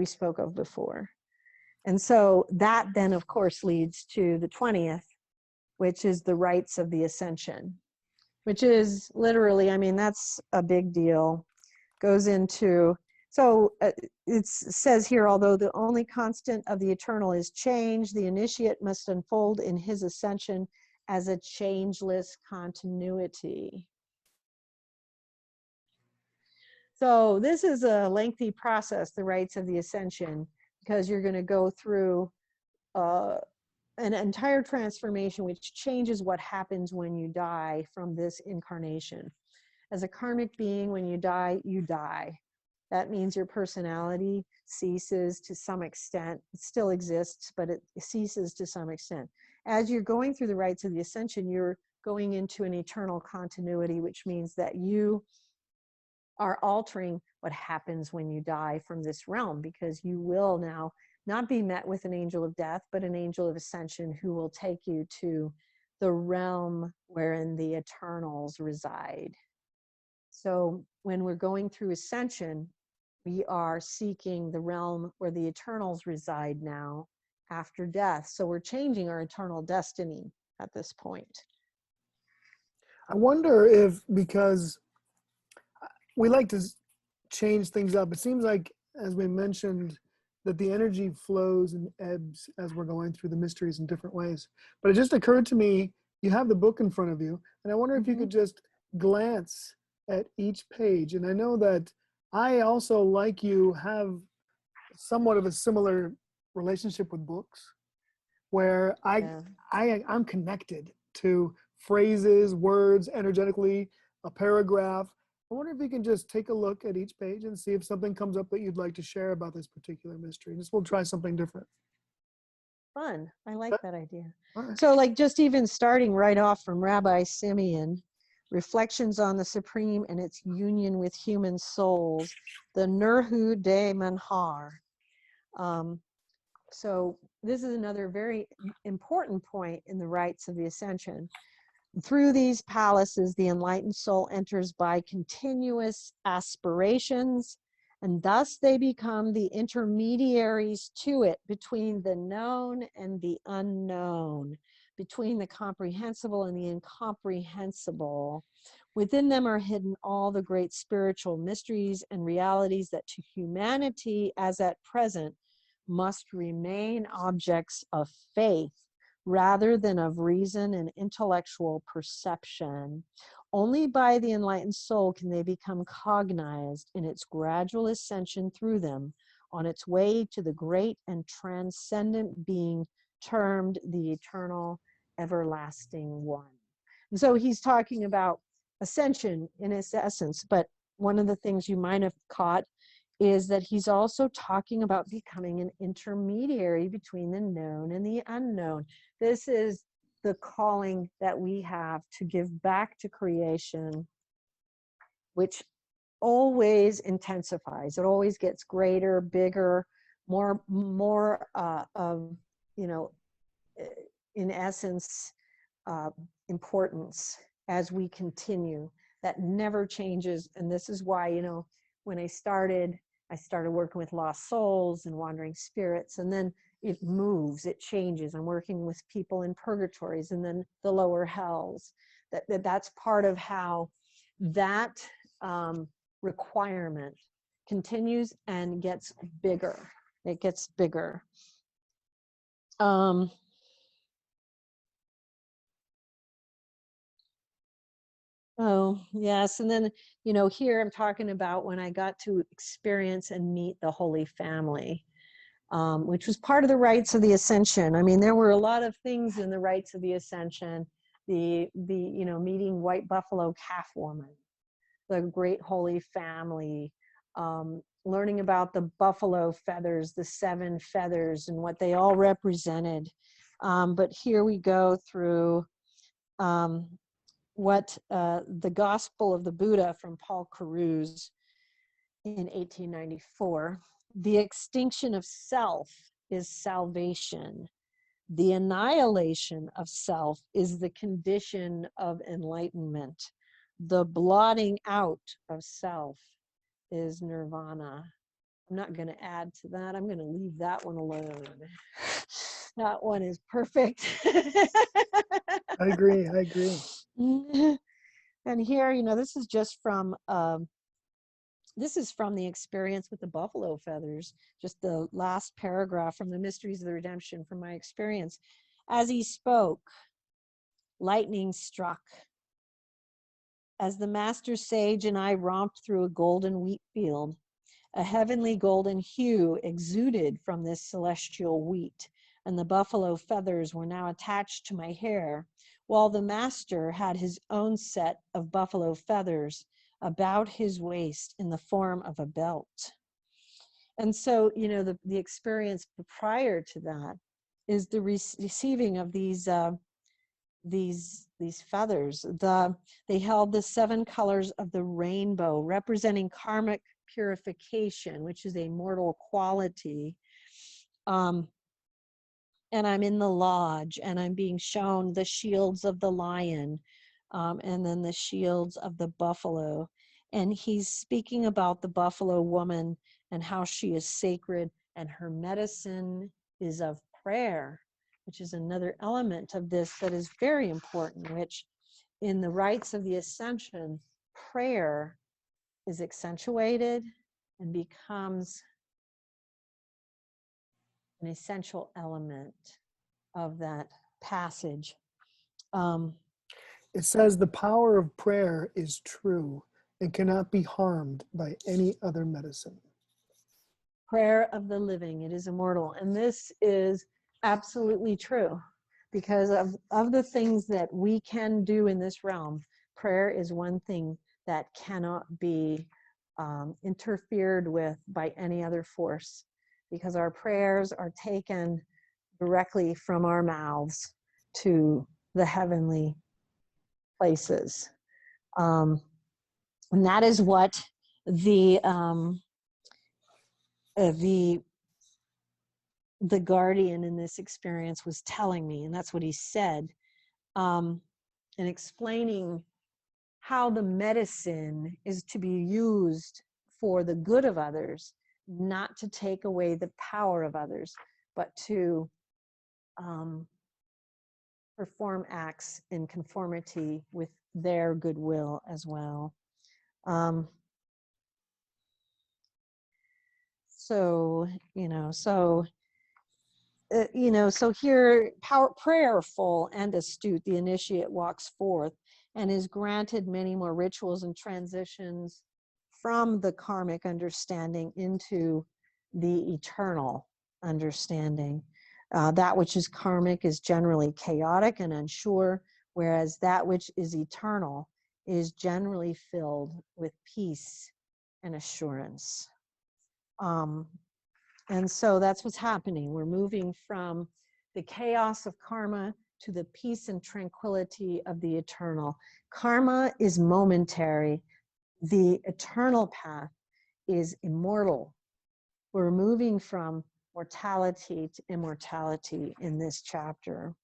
we spoke of before. And so that then, of course, leads to the 20th, which is the rites of the Ascension, which is literally, I mean, that's a big deal. Goes into, so it says here, although the only constant of the eternal is change, the initiate must unfold in his ascension as a changeless continuity. So this is a lengthy process, the rites of the Ascension, because you're going to go through an entire transformation which changes what happens when you die from this incarnation. As a karmic being, when you die, you die. That means your personality ceases to some extent. It still exists, but it ceases to some extent. As you're going through the rites of the Ascension, you're going into an eternal continuity, which means that you are altering what happens when you die from this realm, because you will now not be met with an angel of death, but an angel of ascension who will take you to the realm wherein the eternals reside. So when we're going through ascension, we are seeking the realm where the eternals reside now after death. So we're changing our eternal destiny at this point. I wonder if, because we like to change things up, it seems like, as we mentioned, that the energy flows and ebbs as we're going through the mysteries in different ways. But it just occurred to me, you have the book in front of you, and I wonder if you could just glance at each page. And I know that I also, like you, have somewhat of a similar relationship with books, where I'm connected to phrases, words, energetically, a paragraph. I wonder if you can just take a look at each page and see if something comes up that you'd like to share about this particular mystery. Just we'll try something different. Fun. I like that idea. Right. So like just even starting right off from Rabbi Simeon, Reflections on the Supreme and its Union with Human Souls, the Nurhu de Manhar. So this is another very important point in the rites of the Ascension. Through these palaces, the enlightened soul enters by continuous aspirations, and thus they become the intermediaries to it between the known and the unknown, between the comprehensible and the incomprehensible. Within them are hidden all the great spiritual mysteries and realities that to humanity, as at present, must remain objects of faith rather than of reason and intellectual perception. Only by the enlightened soul can they become cognized in its gradual ascension through them on its way to the great and transcendent being termed the eternal everlasting one. And so he's talking about ascension in its essence, but one of the things you might have caught is that he's also talking about becoming an intermediary between the known and the unknown. This is the calling that we have to give back to creation, which always intensifies. It always gets greater, bigger, more of, you know, in essence, importance as we continue. That never changes. And this is why, you know, when I started working with lost souls and wandering spirits, and then it moves, it changes. I'm working with people in purgatories and then the lower hells. That's part of how that requirement continues and gets bigger. It gets bigger. Oh, yes. And then, you know, here I'm talking about when I got to experience and meet the Holy Family, which was part of the rites of the Ascension. I mean, there were a lot of things in the rites of the Ascension, you know, meeting White Buffalo Calf Woman, the Great Holy Family, learning about the buffalo feathers, the 7 feathers, and what they all represented. But here we go through what the Gospel of the Buddha from Paul Carews in 1894. The extinction of self is salvation. The annihilation of self is the condition of enlightenment. The blotting out of self is nirvana. I'm not going to add to that. I'm going to leave that one alone. That one is perfect. I agree. I agree. And here, you know, this is just from the experience with the buffalo feathers, just the last paragraph from the Mysteries of the Redemption from my experience. As he spoke, lightning struck. As the master sage and I romped through a golden wheat field, a heavenly golden hue exuded from this celestial wheat, and the buffalo feathers were now attached to my hair, while the master had his own set of buffalo feathers about his waist in the form of a belt. And so, you know, the experience prior to that is the receiving of these feathers. They held the 7 colors of the rainbow, representing karmic purification, which is a mortal quality. And I'm in the lodge, and I'm being shown the shields of the lion, and then the shields of the buffalo. And he's speaking about the buffalo woman and how she is sacred, and her medicine is of prayer, which is another element of this that is very important, which in the rites of the Ascension, prayer is accentuated and becomes an essential element of that passage. It says the power of prayer is true and cannot be harmed by any other medicine. Prayer of the living, it is immortal. And this is absolutely true, because of the things that we can do in this realm, prayer is one thing that cannot be interfered with by any other force, because our prayers are taken directly from our mouths to the heavenly places. And that is what the guardian in this experience was telling me, and that's what he said, and explaining how the medicine is to be used for the good of others, not to take away the power of others, but to perform acts in conformity with their goodwill as well. So here, prayerful and astute, the initiate walks forth and is granted many more rituals and transitions from the karmic understanding into the eternal understanding. That which is karmic is generally chaotic and unsure, whereas that which is eternal is generally filled with peace and assurance. And so that's what's happening. We're moving from the chaos of karma to the peace and tranquility of the eternal. Karma is momentary. The eternal path is immortal. We're moving from mortality to immortality in this chapter.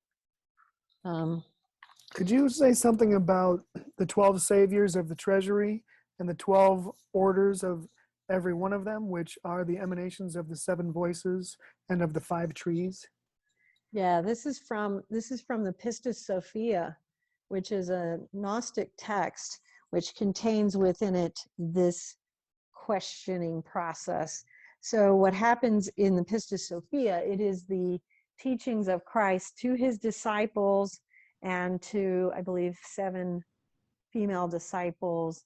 Could you say something about the 12 saviors of the treasury and the 12 orders of every one of them, which are the emanations of the 7 voices and of the 5 trees? Yeah, this is from the Pistis Sophia, which is a Gnostic text which contains within it this questioning process. So what happens in the Pistis Sophia, it is the teachings of Christ to his disciples and to, I believe, 7 female disciples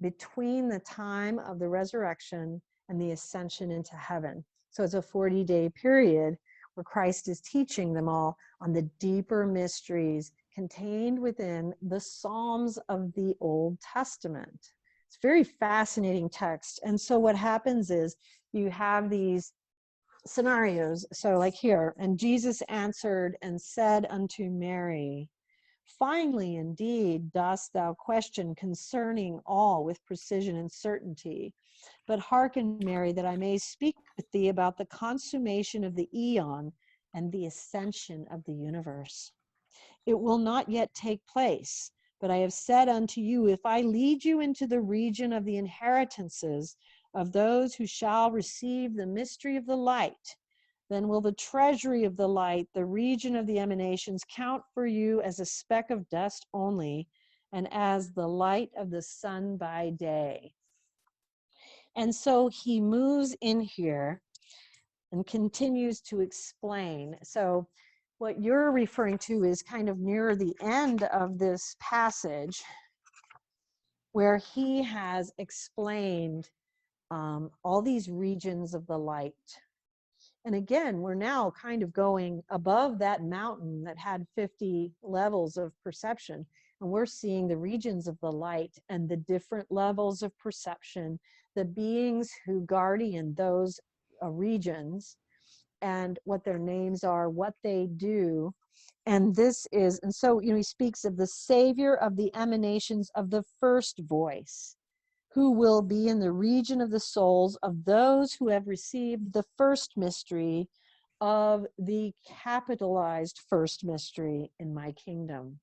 between the time of the resurrection and the ascension into heaven. So it's a 40-day period where Christ is teaching them all on the deeper mysteries contained within the Psalms of the Old Testament. It's a very fascinating text. And so what happens is you have these scenarios. So like here, and Jesus answered and said unto Mary, finely indeed dost thou question concerning all with precision and certainty. But hearken, Mary, that I may speak with thee about the consummation of the eon and the ascension of the universe. It will not yet take place, but I have said unto you, if I lead you into the region of the inheritances of those who shall receive the mystery of the light, then will the treasury of the light, the region of the emanations, count for you as a speck of dust only, and as the light of the sun by day. And so he moves in here and continues to explain. So what you're referring to is kind of near the end of this passage, where he has explained all these regions of the light. And again, we're now kind of going above that mountain that had 50 levels of perception. And we're seeing the regions of the light and the different levels of perception, the beings who guardian those regions, and what their names are, what they do. And this is, and so, he speaks of the savior of the emanations of the first voice, who will be in the region of the souls of those who have received the first mystery of the capitalized first mystery in my kingdom.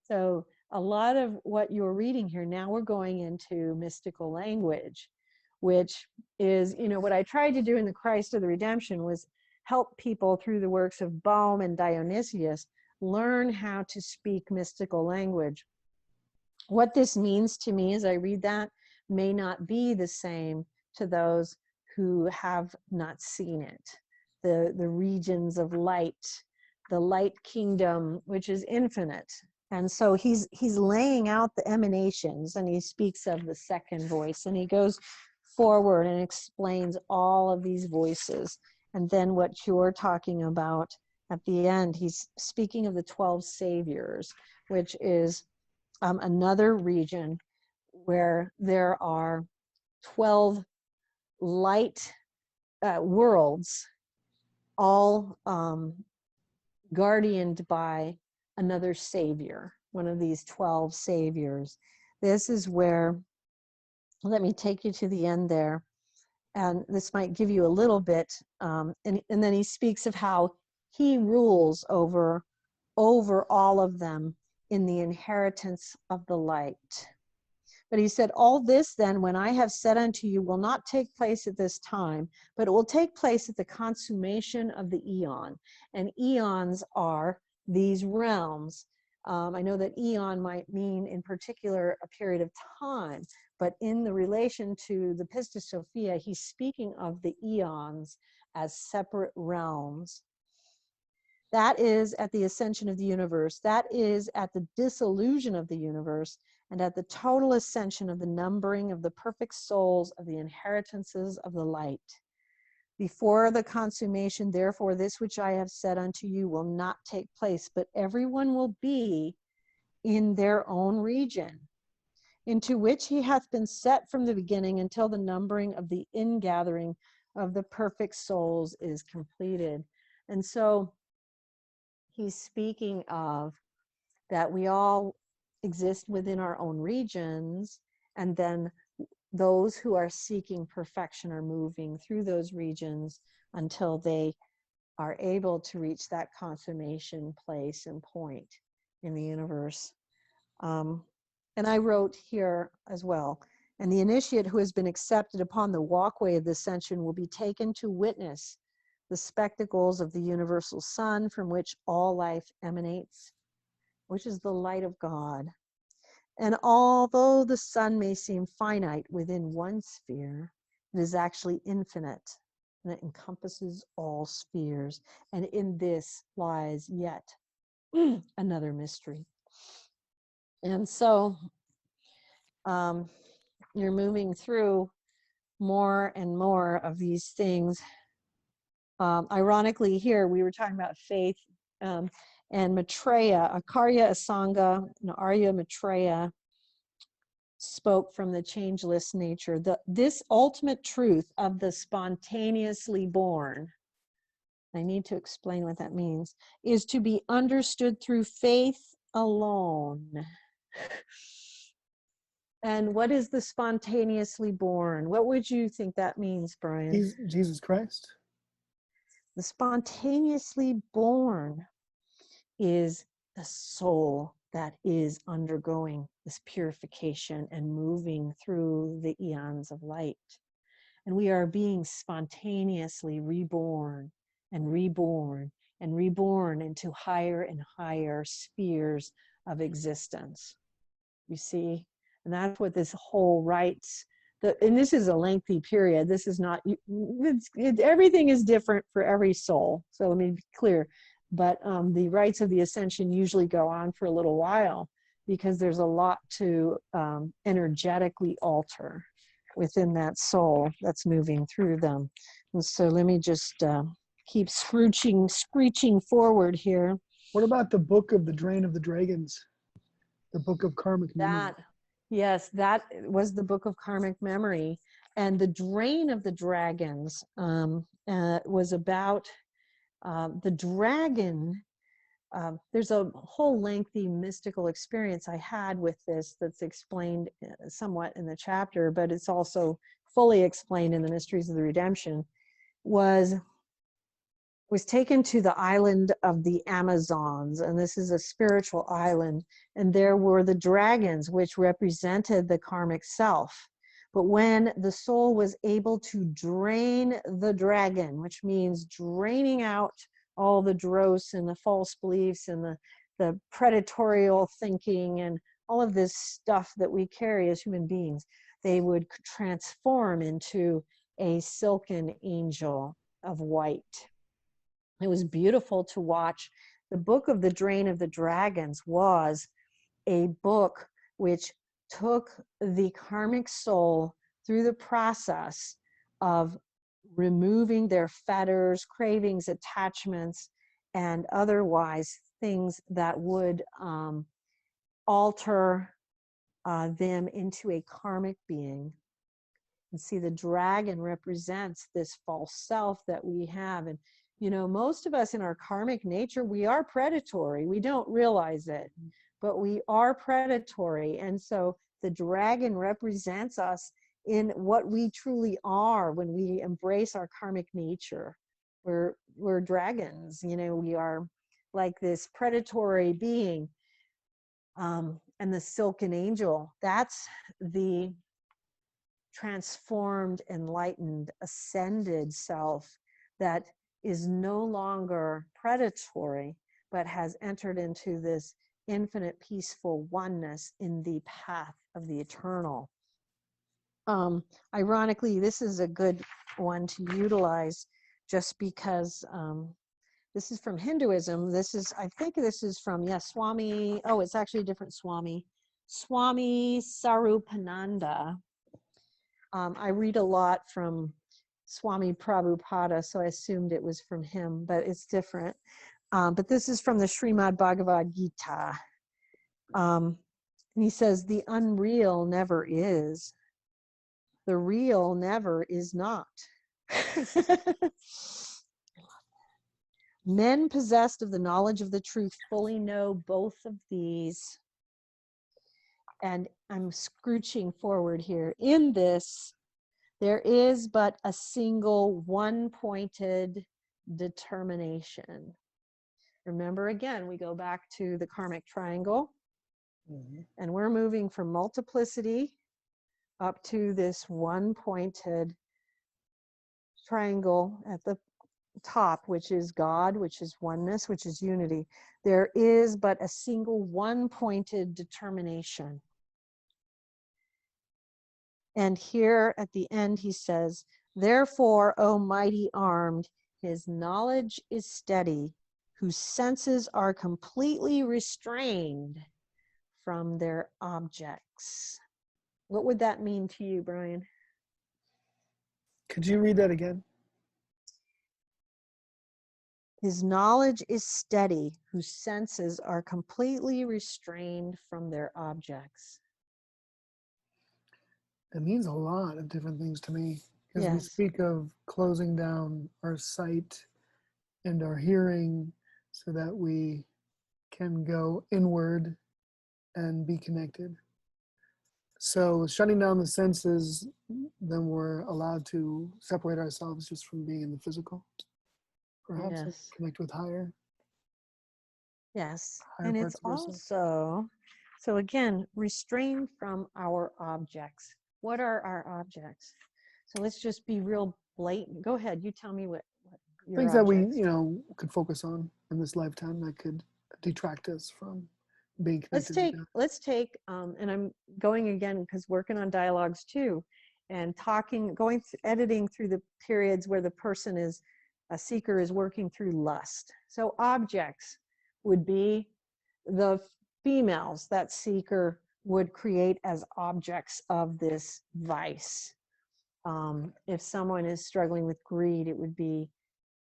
So a lot of what you're reading here, now we're going into mystical language, which is, what I tried to do in the Christ of the Redemption was help people through the works of Baum and Dionysius learn how to speak mystical language. What this means to me as I read that may not be the same to those who have not seen it. The regions of light, the light kingdom, which is infinite. And so he's laying out the emanations, and he speaks of the second voice, and he goes forward and explains all of these voices. And then what you're talking about at the end, he's speaking of the 12 saviors, which is another region where there are 12 light worlds, all guardianed by another savior, one of these 12 saviors. This is where, let me take you to the end there, and this might give you a little bit, and then he speaks of how he rules over all of them in the inheritance of the light. But he said, all this then, when I have said unto you, will not take place at this time, but it will take place at the consummation of the eon. And eons are these realms. I know that eon might mean in particular a period of time, but in the relation to the Pistis Sophia, he's speaking of the eons as separate realms. That is at the ascension of the universe. That is at the dissolution of the universe, and at the total ascension of the numbering of the perfect souls of the inheritances of the light. Before the consummation, therefore, this which I have said unto you will not take place, but everyone will be in their own region, into which he hath been set from the beginning until the numbering of the ingathering of the perfect souls is completed. And so he's speaking of that we all exist within our own regions, and then those who are seeking perfection are moving through those regions until they are able to reach that consummation place and point in the universe. And I wrote here as well, and the initiate who has been accepted upon the walkway of the ascension will be taken to witness the spectacles of the universal sun from which all life emanates, which is the light of God. And although the sun may seem finite within one sphere, it is actually infinite, and it encompasses all spheres. And in this lies yet another mystery. And so you're moving through more and more of these things. Ironically, here we were talking about faith, and Maitreya, Akarya Asanga, and Arya Maitreya spoke from the changeless nature. This ultimate truth of the spontaneously born, I need to explain what that means, is to be understood through faith alone. And what is the spontaneously born? What would you think that means, Brian? Jesus Christ. The spontaneously born is the soul that is undergoing this purification and moving through the eons of light. And we are being spontaneously reborn and reborn and reborn into higher and higher spheres of existence. You see? And that's what this whole rites, and this is a lengthy period. This is not, everything is different for every soul. So let me be clear. But the rites of the ascension usually go on for a little while because there's a lot to energetically alter within that soul that's moving through them. And so let me just keep screeching forward here. What about the book of the Drain of the Dragons? The book of karmic memory. Yes, that was the book of karmic memory. And the Drain of the Dragons was about the dragon. There's a whole lengthy mystical experience I had with this that's explained somewhat in the chapter, but it's also fully explained in the Mysteries of the Redemption, was taken to the island of the Amazons, and this is a spiritual island, and there were the dragons, which represented the karmic self. But when the soul was able to drain the dragon, which means draining out all the dross and the false beliefs and the predatorial thinking and all of this stuff that we carry as human beings, they would transform into a silken angel of white. It was beautiful to watch. The book of the Drain of the Dragons was a book which took the karmic soul through the process of removing their fetters, cravings, attachments, and otherwise things that would alter them into a karmic being. And see, the dragon represents this false self that we have. And you know, most of us in our karmic nature, we are predatory. We don't realize it, but we are predatory. And so the dragon represents us in what we truly are when we embrace our karmic nature. We're dragons, you know, we are like this predatory being. And the silken angel, that's the transformed, enlightened, ascended self that is no longer predatory, but has entered into this infinite peaceful oneness in the path of the eternal. Ironically, this is a good one to utilize just because this is from Hinduism. I think this is from, Swami, it's actually a different Swami. Swami Sarupananda. I read a lot from Swami Prabhupada, so I assumed it was from him, but it's different. But this is from the Srimad Bhagavad Gita. And he says, the unreal never is. The real never is not. Men possessed of the knowledge of the truth fully know both of these. And I'm scooching forward here. In this, there is but a single one-pointed determination. Remember, again, we go back to the karmic triangle, and we're moving from multiplicity up to this one-pointed triangle at the top, which is God, which is oneness, which is unity. There is but a single one-pointed determination. And here at the end, he says, therefore, O mighty armed, his knowledge is steady, whose senses are completely restrained from their objects. What would that mean to you, Brian? Could you read that again? His knowledge is steady, whose senses are completely restrained from their objects. It means a lot of different things to me, because we Yes. speak of closing down our sight and our hearing so that we can go inward and be connected. So shutting down the senses, then we're allowed to separate ourselves just from being in the physical, perhaps, and Yes. connect with higher. Yes. higher And it's parts of ourselves. also, so again, restrain from our objects. What are our objects? So let's just be real blatant. Go ahead. You tell me what your Things that we, objects. could focus on in this lifetime that could detract us from being connected to God. Let's take, and I'm going again because working on dialogues too, and talking, editing through the periods where the person is, a seeker is working through lust. So objects would be the females that seeker would create as objects of this vice. If someone is struggling with greed, it would be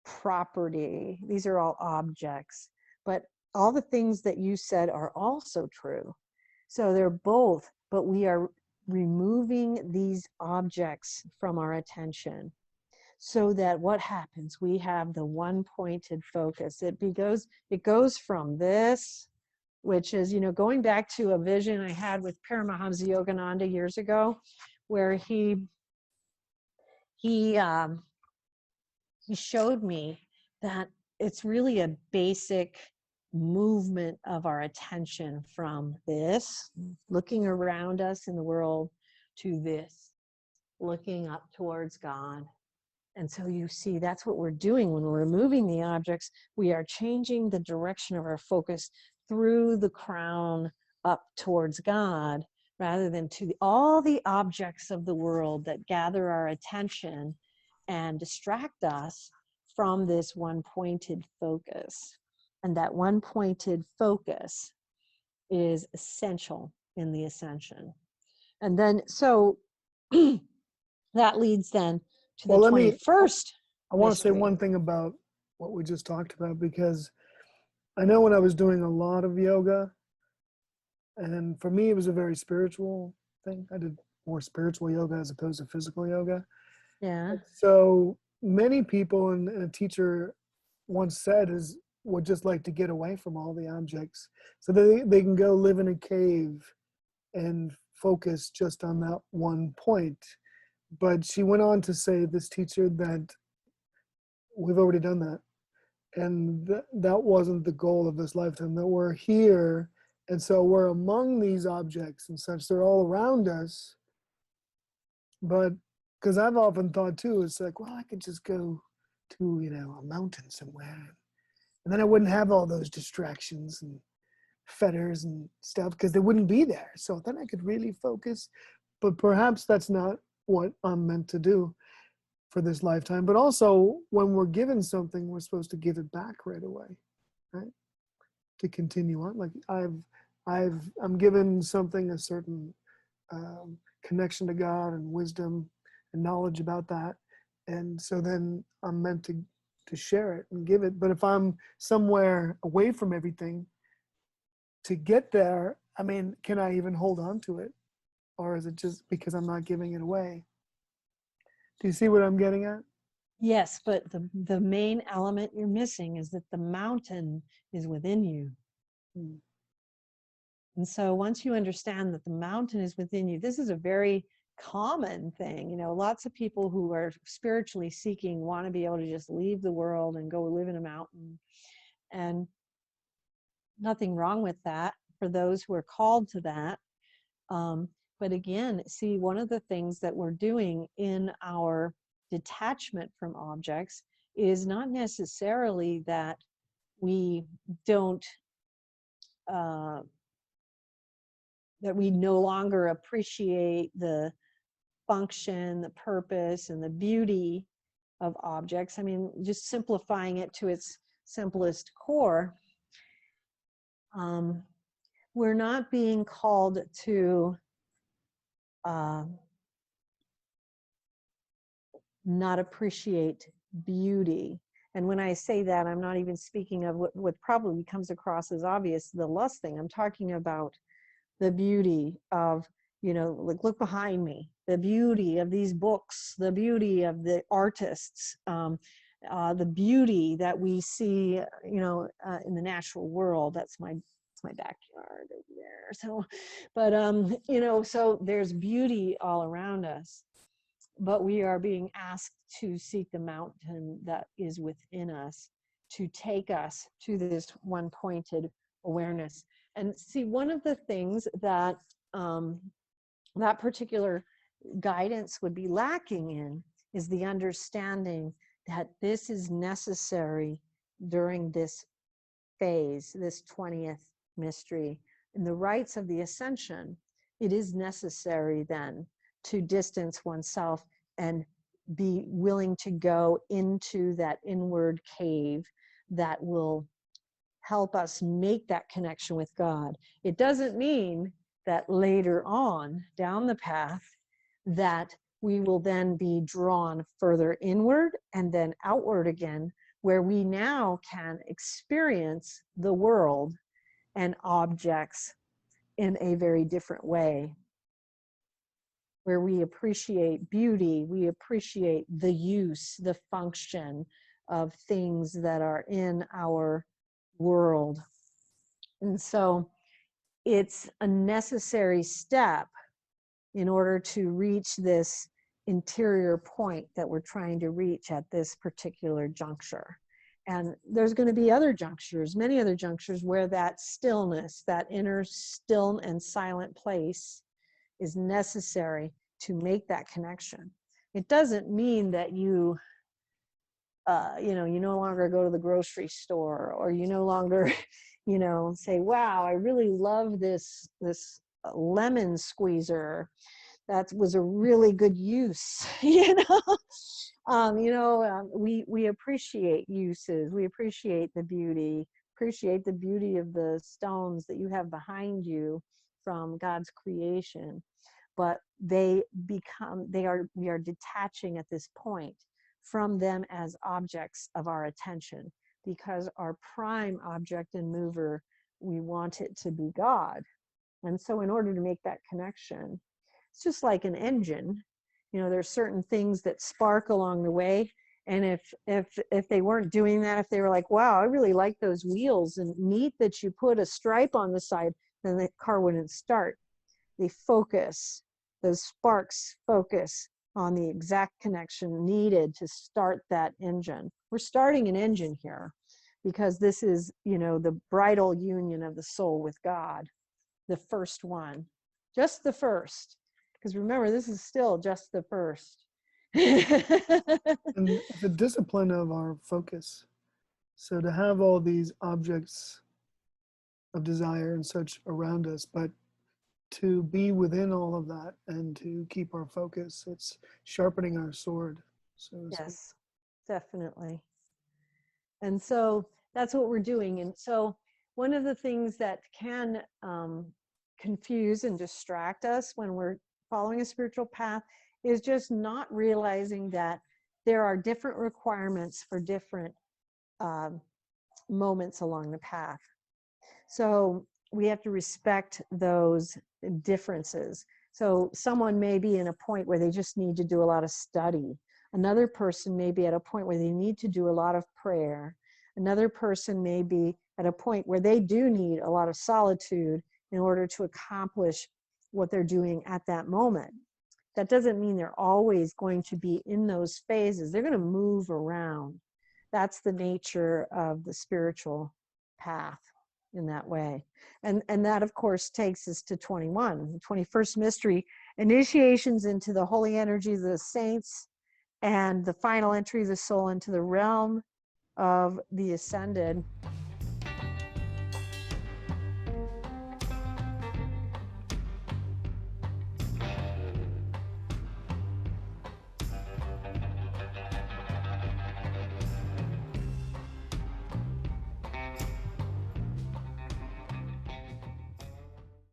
property. These are all objects. But all the things that you said are also true. So they're both, but we are removing these objects from our attention so that what happens? We have the one pointed focus. It goes from this, which is, going back to a vision I had with Paramahamsa Yogananda years ago, where he he showed me that it's really a basic movement of our attention from this, looking around us in the world, to this, looking up towards God. And so you see, that's what we're doing when we're removing the objects. We are changing the direction of our focus through the crown up towards God, rather than to all the objects of the world that gather our attention and distract us from this one pointed focus. And that one pointed focus is essential in the ascension. And then, so that leads then to the Well, 21st I want to say mystery. one thing about what we just talked about, because I know when I was doing a lot of yoga, and for me, it was a very spiritual thing. I did more spiritual yoga as opposed to physical yoga. Yeah. So many people, and a teacher once said, would just like to get away from all the objects so they can go live in a cave and focus just on that one point. But she went on to say, this teacher, that we've already done that. And that wasn't the goal of this lifetime, that we're here. And so we're among these objects and such. They're all around us. But because I've often thought too, it's like, well, I could just go to, a mountain somewhere. And then I wouldn't have all those distractions and fetters and stuff because they wouldn't be there. So then I could really focus. But perhaps that's not what I'm meant to do for this lifetime. But also, when we're given something, we're supposed to give it back right away, right? To continue on. Like I'm given something, a certain connection to God and wisdom and knowledge about that, and so then I'm meant to share it and give it. But if I'm somewhere away from everything to get there, I mean, can I even hold on to it, or is it just because I'm not giving it away? Do you see what I'm getting at? Yes, but the main element you're missing is that the mountain is within you. Hmm. And so once you understand that the mountain is within you, this is a very common thing. Lots of people who are spiritually seeking want to be able to just leave the world and go live in a mountain. And nothing wrong with that for those who are called to that. But again, see, one of the things that we're doing in our detachment from objects is not necessarily that we don't, that we no longer appreciate the function, the purpose, and the beauty of objects. I mean, just simplifying it to its simplest core, we're not being called to not appreciate beauty. And when I say that, I'm not even speaking of what probably comes across as obvious, the lust thing. I'm talking about the beauty of, like, look behind me, the beauty of these books, the beauty of the artists, the beauty that we see, in the natural world. That's my backyard over there. So, but, so there's beauty all around us, but we are being asked to seek the mountain that is within us. to take us to this one pointed awareness. And see, one of the things that that particular guidance would be lacking in is the understanding that this is necessary during this phase, this 20th mystery. In the rites of the Ascension, it is necessary then to distance oneself and be willing to go into that inward cave that will help us make that connection with God. It doesn't mean that later on down the path that we will then be drawn further inward and then outward again, where we now can experience the world and objects in a very different way, where we appreciate beauty, we appreciate the use, the function of things that are in our world. And so it's a necessary step in order to reach this interior point that we're trying to reach at this particular juncture. And there's going to be other junctures, many other junctures, where that stillness, that inner still and silent place is necessary to make that connection. It doesn't mean that you no longer go to the grocery store, or you no longer, say, wow, I really love this lemon squeezer. That was a really good use. We appreciate uses. We appreciate the beauty of the stones that you have behind you from God's creation. But we are detaching at this point from them as objects of our attention, because our prime object and mover, we want it to be God. And so in order to make that connection, it's just like an engine. There's certain things that spark along the way. And if they weren't doing that, if they were like, wow, I really like those wheels, and neat that you put a stripe on the side, then the car wouldn't start. They focus, those sparks focus on the exact connection needed to start that engine. We're starting an engine here because this is, the bridal union of the soul with God, the first one, just the first. Because remember, this is still just the first. And the discipline of our focus. So to have all these objects of desire and such around us, but to be within all of that and to keep our focus, it's sharpening our sword. So yes, definitely. And so that's what we're doing. And so one of the things that can confuse and distract us when we're following a spiritual path is just not realizing that there are different requirements for different moments along the path. So we have to respect those differences. So someone may be in a point where they just need to do a lot of study. Another person may be at a point where they need to do a lot of prayer. Another person may be at a point where they do need a lot of solitude in order to accomplish what they're doing at that moment. That doesn't mean they're always going to be in those phases. They're going to move around. That's the nature of the spiritual path in that way. And that, of course, takes us to 21, the 21st mystery, initiations into the holy energy of the saints, and the final entry of the soul into the realm of the ascended.